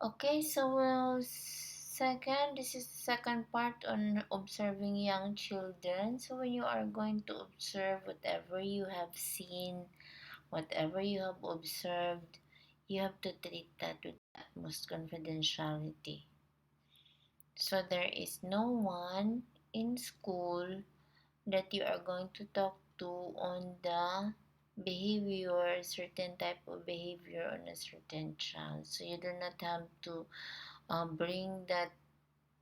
Okay, so second, this is the second part on observing young children. So when you are going to observe whatever you have seen, whatever you have observed, you have to treat that with utmost confidentiality. So there is no one in school that you are going to talk to on the behavior, certain type of behavior on a certain child. So you do not have to bring that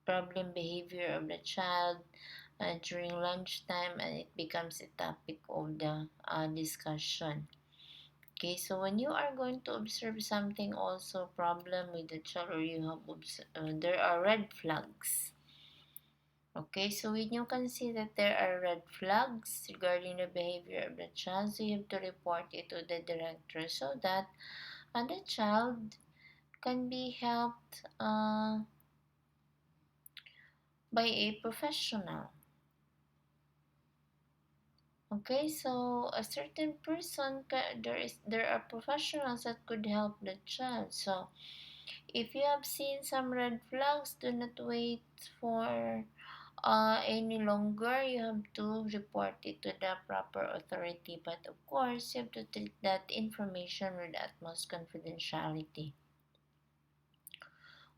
problem behavior of the child during lunchtime, and it becomes a topic of the discussion. Okay, so when you are going to observe something, also problem with the child, or you have there are red flags. Okay, so when you can see that there are red flags regarding the behavior of the child, so you have to report it to the director so that the child can be helped by a professional. Okay, so a certain person there are professionals that could help the child. So if you have seen some red flags, do not wait for any longer. You have to report it to the proper authority. But of course, you have to treat that information with utmost confidentiality.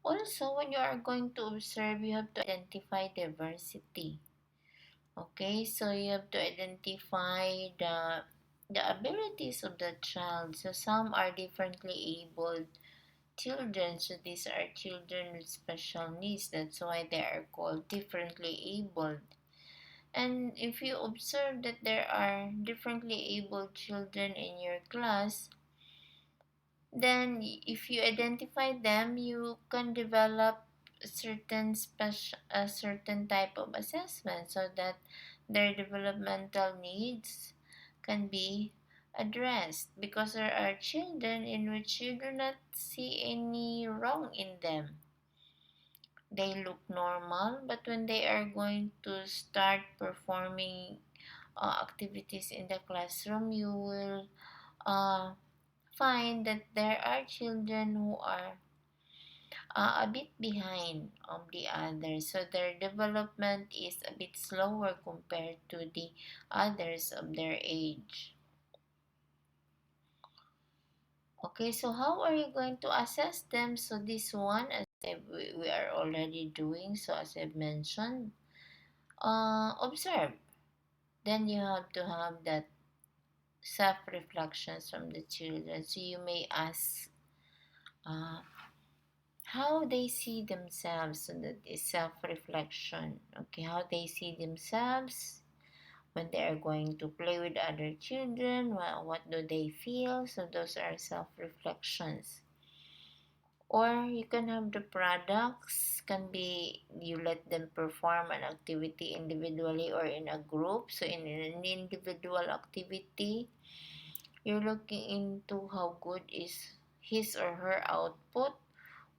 Also, when you are going to observe, you have to identify diversity. Okay, so you have to identify the abilities of the child. So some are differently abled children. So these are children with special needs. That's why they are called differently abled. And if you observe that there are differently abled children in your class, then if you identify them, you can develop a certain type of assessment so that their developmental needs can be addressed, because there are children in which you do not see any wrong in them. They look normal, but when they are going to start performing activities in the classroom, you will uh, find that there are children who are a bit behind of the others. So their development is a bit slower compared to the others of their age. Okay, so how are you going to assess them? So this one, as we are already doing, so as I've mentioned, observe. Then you have to have that self-reflections from the children. So you may ask uh, how they see themselves. So that is self-reflection. Okay, how they see themselves when they are going to play with other children. What do they feel? So those are self-reflections. Or you can have the products, can be you let them perform an activity individually or in a group. So in an individual activity, you're looking into how good is his or her output.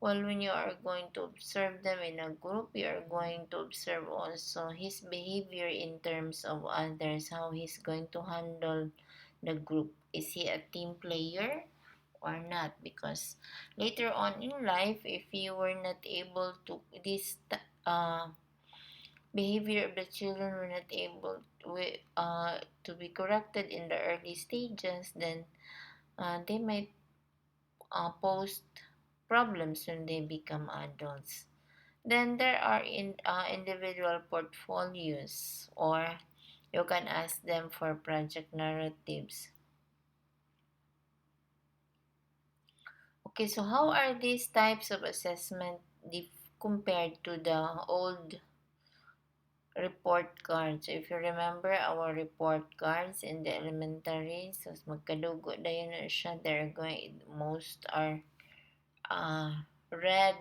While when you are going to observe them in a group, you are going to observe also his behavior in terms of others, how he's going to handle the group. Is he a team player or not? Because later on in life, if you were not able to behavior of the children were not able to be corrected in the early stages, then they might pose problems when they become adults. Then there are individual portfolios, or you can ask them for project narratives. Okay, so how are these types of assessment compared to the old report cards? So if you remember our report cards in the elementary, so magkadugo na yun na siya. They're going, most are red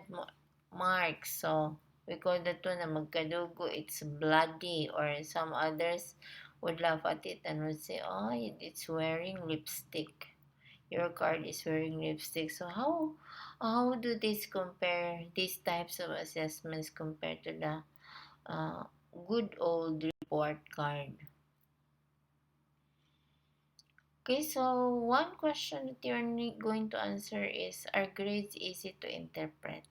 marks. So we call that one na magkadugo. It's bloody, or some others would laugh at it and would say, oh, it's wearing lipstick. Your card is wearing lipstick. So how do these types of assessments compare to the uh, good old report card? Okay, so one question that you're going to answer is, are grades easy to interpret?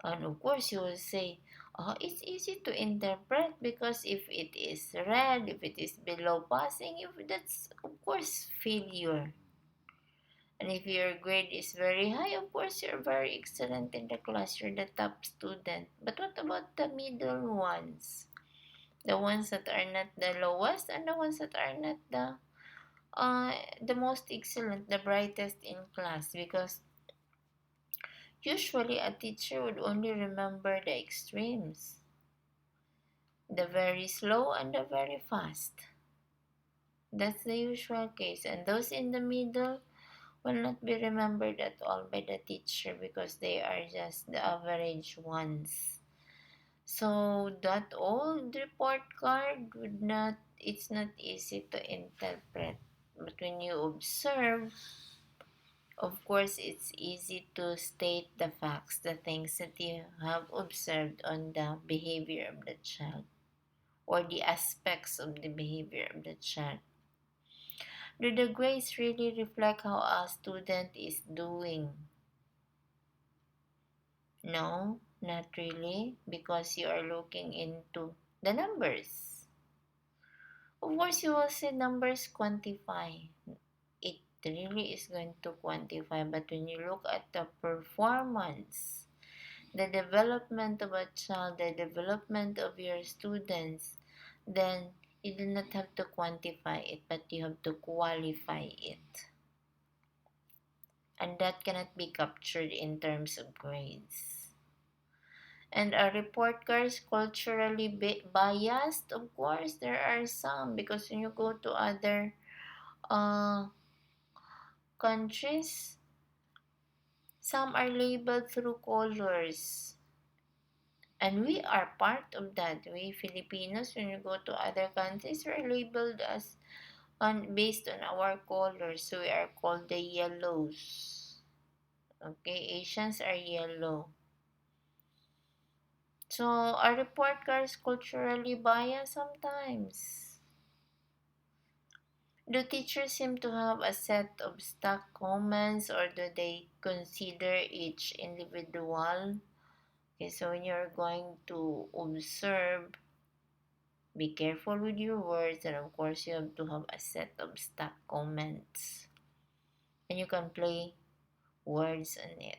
And of course, you will say, oh, it's easy to interpret because if it is red, if it is below passing, if that's of course failure. And if your grade is very high, of course you're very excellent in the class, you're the top student. But what about the middle ones? The ones that are not the lowest and the ones that are not the most excellent, the brightest in class, because usually a teacher would only remember the extremes, the very slow and the very fast. That's the usual case, and those in the middle will not be remembered at all by the teacher because they are just the average ones. So that old report card would not, it's not easy to interpret. But when you observe, of course, it's easy to state the facts, the things that you have observed on the behavior of the child or the aspects of the behavior of the child. Do the grades really reflect how a student is doing? No, not really, because you are looking into the numbers. Of course, you will say numbers quantify. It really is going to quantify, but when you look at the performance, the development of a child, the development of your students, then you do not have to quantify it, but you have to qualify it. And that cannot be captured in terms of grades. And are report cards culturally biased? Of course, there are some, because when you go to other uh, countries, some are labeled through colors. And we are part of that. We Filipinos, when you go to other countries, we're labeled as based on our colors. So we are called the yellows. Okay, Asians are yellow. So our report cards culturally biased sometimes. Do teachers seem to have a set of stock comments, or do they consider each individual? Okay, so when you're going to observe, be careful with your words, and of course you have to have a set of stock comments. And you can play words on it.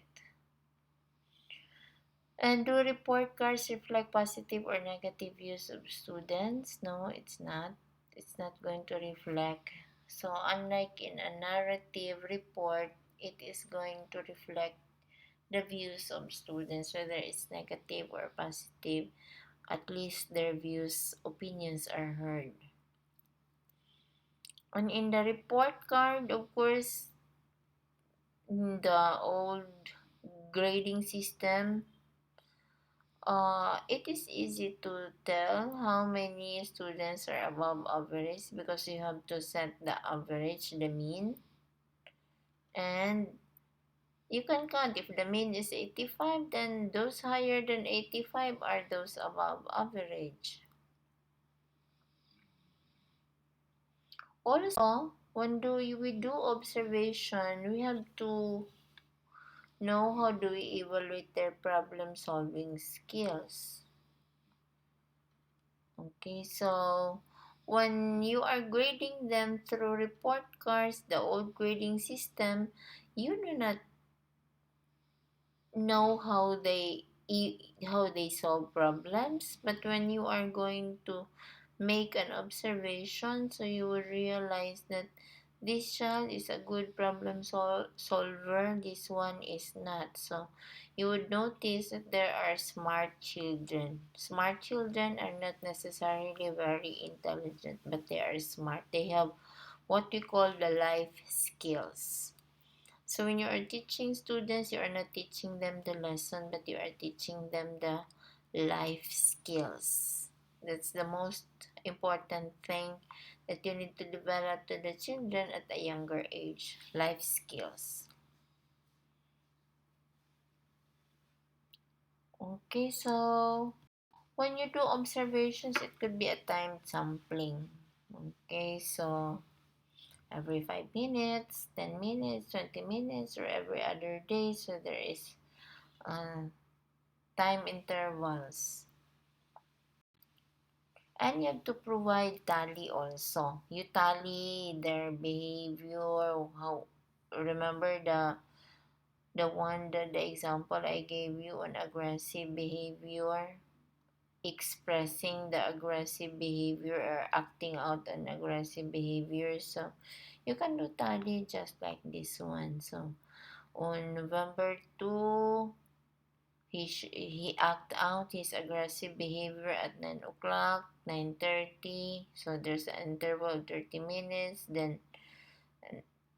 And do report cards reflect positive or negative views of students? No, it's not. It's not going to reflect. So unlike in a narrative report, it is going to reflect the views of students, whether it's negative or positive. At least their views, opinions are heard. And in the report card, of course, the old grading system, it is easy to tell how many students are above average because you have to set the average, the mean, and you can count. If the mean is 85, then those higher than 85 are those above average. Also, when we do observation, we have to know how do we evaluate their problem solving skills. Okay, so when you are grading them through report cards, the old grading system, you do not know how they solve problems, but when you are going to make an observation, so you will realize that this child is a good problem solver, this one is not. So you would notice that there are smart children. Smart children are not necessarily very intelligent, but they are smart. They have what we call the life skills. So when you are teaching students, you are not teaching them the lesson, but you are teaching them the life skills. That's the most important thing that you need to develop to the children at a younger age, life skills. Okay, so when you do observations, it could be a timed sampling. Okay, so every 5 minutes, 10 minutes, 20 minutes, or every other day. So there is time intervals. And you have to provide tally also. You tally their behavior, how remember the example I gave you on aggressive behavior, expressing the aggressive behavior or acting out an aggressive behavior. So you can do tally just like this one. So on November 2, he act out his aggressive behavior at 9 o'clock, 9:30. So there's an interval of 30 minutes, then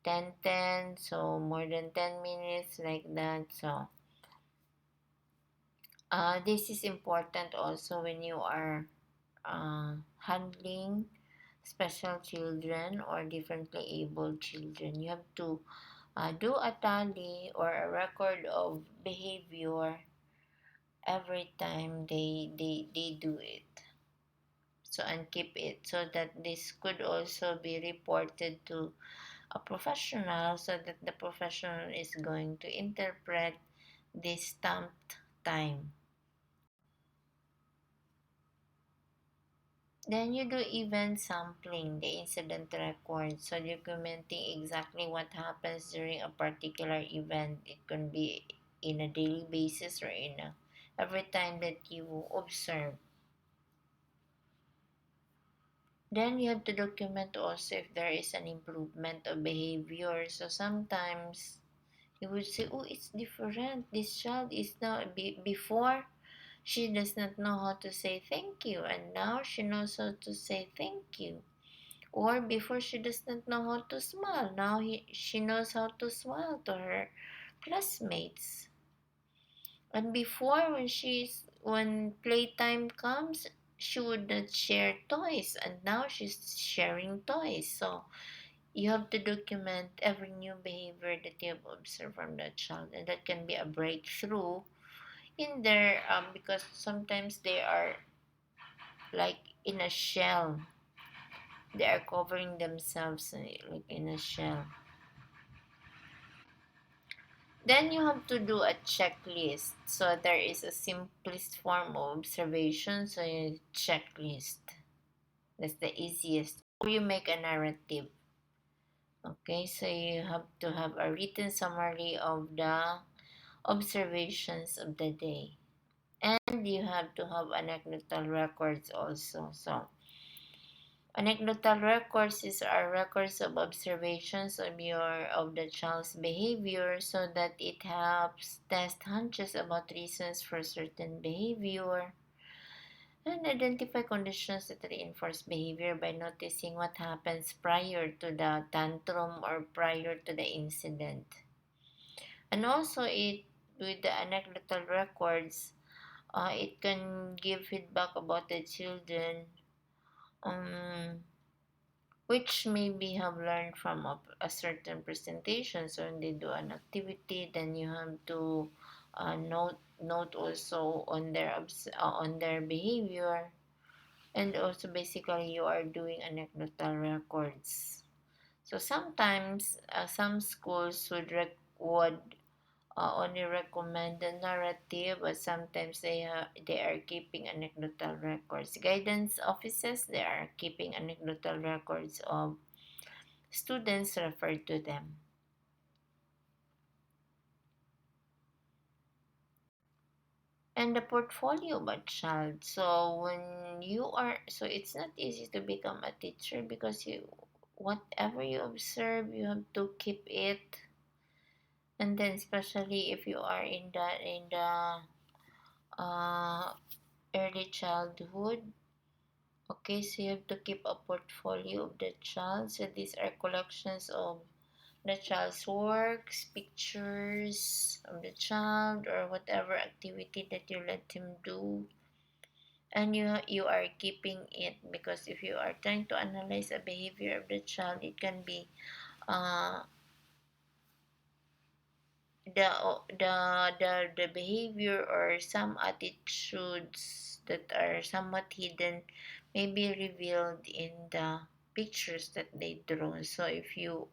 10:10. So more than 10 minutes like that. So this is important also when you are handling special children or differently abled children. You have to do a tally or a record of behavior every time they do it. So and keep it so that this could also be reported to a professional so that the professional is going to interpret this stamped time. Then you do event sampling, the incident record, so documenting exactly what happens during a particular event. It can be in a daily basis or in a every time that you observe. Then you have to document also if there is an improvement of behavior. So sometimes you would say, "Oh, it's different. This child is now before she does not know how to say thank you, and now she knows how to say thank you." Or before she does not know how to smile, now she knows how to smile to her classmates. And before, when playtime comes, she would not share toys, and now she's sharing toys. So you have to document every new behavior that you have observed from that child, and that can be a breakthrough in there because sometimes they are like in a shell. They are covering themselves like in a shell. Then you have to do a checklist. So there is a simplest form of observation. So you checklist. That's the easiest. Or you make a narrative. Okay, so you have to have a written summary of the observations of the day. And you have to have anecdotal records also. So anecdotal records are records of observations of the child's behavior so that it helps test hunches about reasons for certain behavior and identify conditions that reinforce behavior by noticing what happens prior to the tantrum or prior to the incident. And also it with the anecdotal records, it can give feedback about the children. Um, which maybe have learned from a certain presentation. So when they do an activity, then you have to note also on their behavior, and also basically you are doing anecdotal records. So sometimes some schools would only recommend the narrative, but sometimes they are keeping anecdotal records. Guidance offices, they are keeping anecdotal records of students referred to them. And the portfolio of a child. So when you are, so it's not easy to become a teacher because whatever you observe, you have to keep it. And then especially if you are in the uh, early childhood. Okay, so you have to keep a portfolio of the child. So these are collections of the child's works, pictures of the child, or whatever activity that you let him do. And you are keeping it because if you are trying to analyze the behavior of the child, it can be uh, the behavior or some attitudes that are somewhat hidden may be revealed in the pictures that they draw. So if you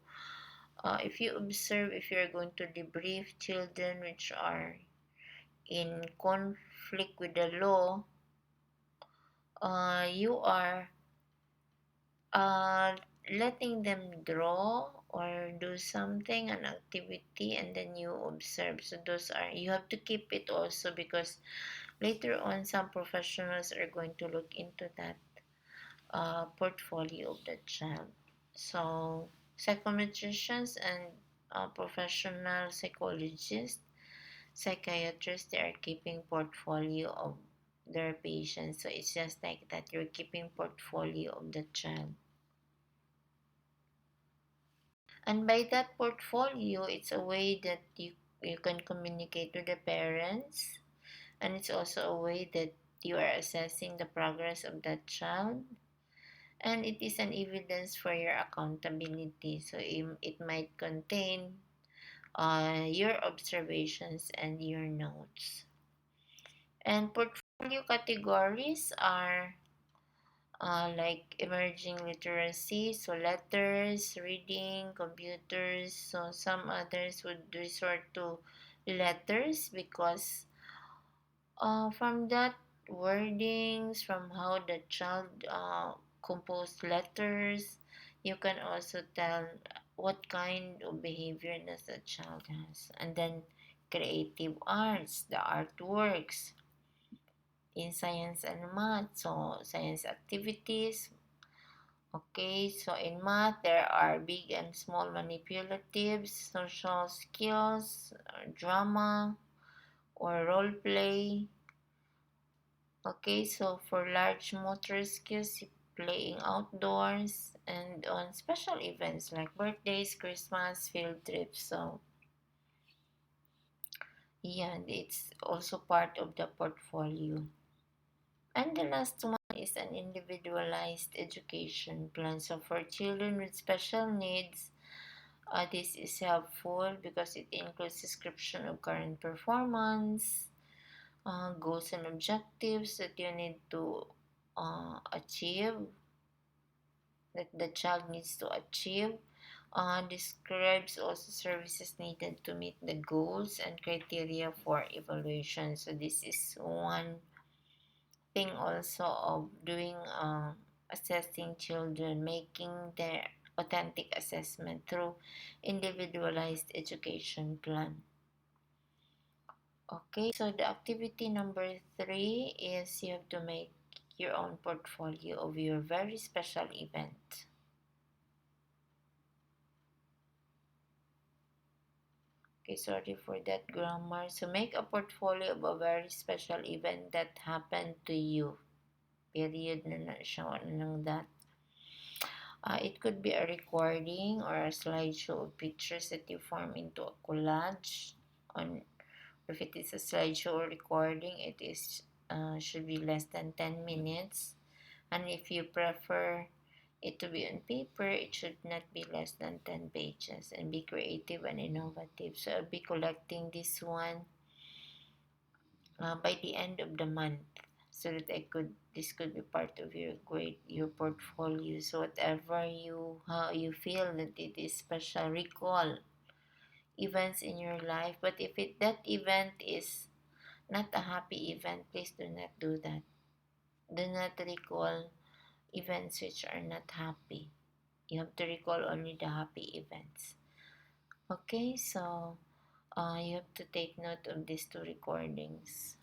observe, if you're going to debrief children which are in conflict with the law, you are uh, letting them draw or do something, an activity, and then you observe. So those are, you have to keep it also, because later on some professionals are going to look into that portfolio of the child. So psychometricians and professional psychologists, psychiatrists, they are keeping portfolio of their patients. So it's just like that, you're keeping portfolio of the child. And by that portfolio, it's a way that you can communicate with the parents, and it's also a way that you are assessing the progress of that child, and it is an evidence for your accountability. So it might contain your observations and your notes. And portfolio categories are like emerging literacy, so letters, reading, computers. So some others would resort to letters because from that wordings, from how the child composed letters, you can also tell what kind of behavior does the child has. And then creative arts, the artworks in science and math. So science activities. Okay, so in math, there are big and small manipulatives, social skills, drama, or role play. Okay, so for large motor skills, playing outdoors, and on special events like birthdays, Christmas, field trips. So, yeah, it's also part of the portfolio. And the last one is an individualized education plan. So, for children with special needs, this is helpful because it includes description of current performance, goals and objectives that you need to achieve, that the child needs to achieve. Describes also services needed to meet the goals and criteria for evaluation. So this is one thing also of doing assessing children, making their authentic assessment through individualized education plan. Okay, so the activity number 3 is you have to make your own portfolio of your very special event. Okay, sorry for that grammar. So make a portfolio of a very special event that happened to you. Period na na siya ng that. It could be a recording or a slideshow of pictures that you form into a collage. On if it is a slideshow or recording, it is should be less than 10 minutes. And if you prefer it to be on paper, it should not be less than 10 pages, and be creative and innovative. So I'll be collecting this one by the end of the month, so that this could be part of your grade, your portfolio. So whatever you how you feel that it is special, recall events in your life. But if that event is not a happy event, please do not do that. Do not recall events which are not happy. You have to recall only the happy events. Okay, so you have to take note of these two recordings.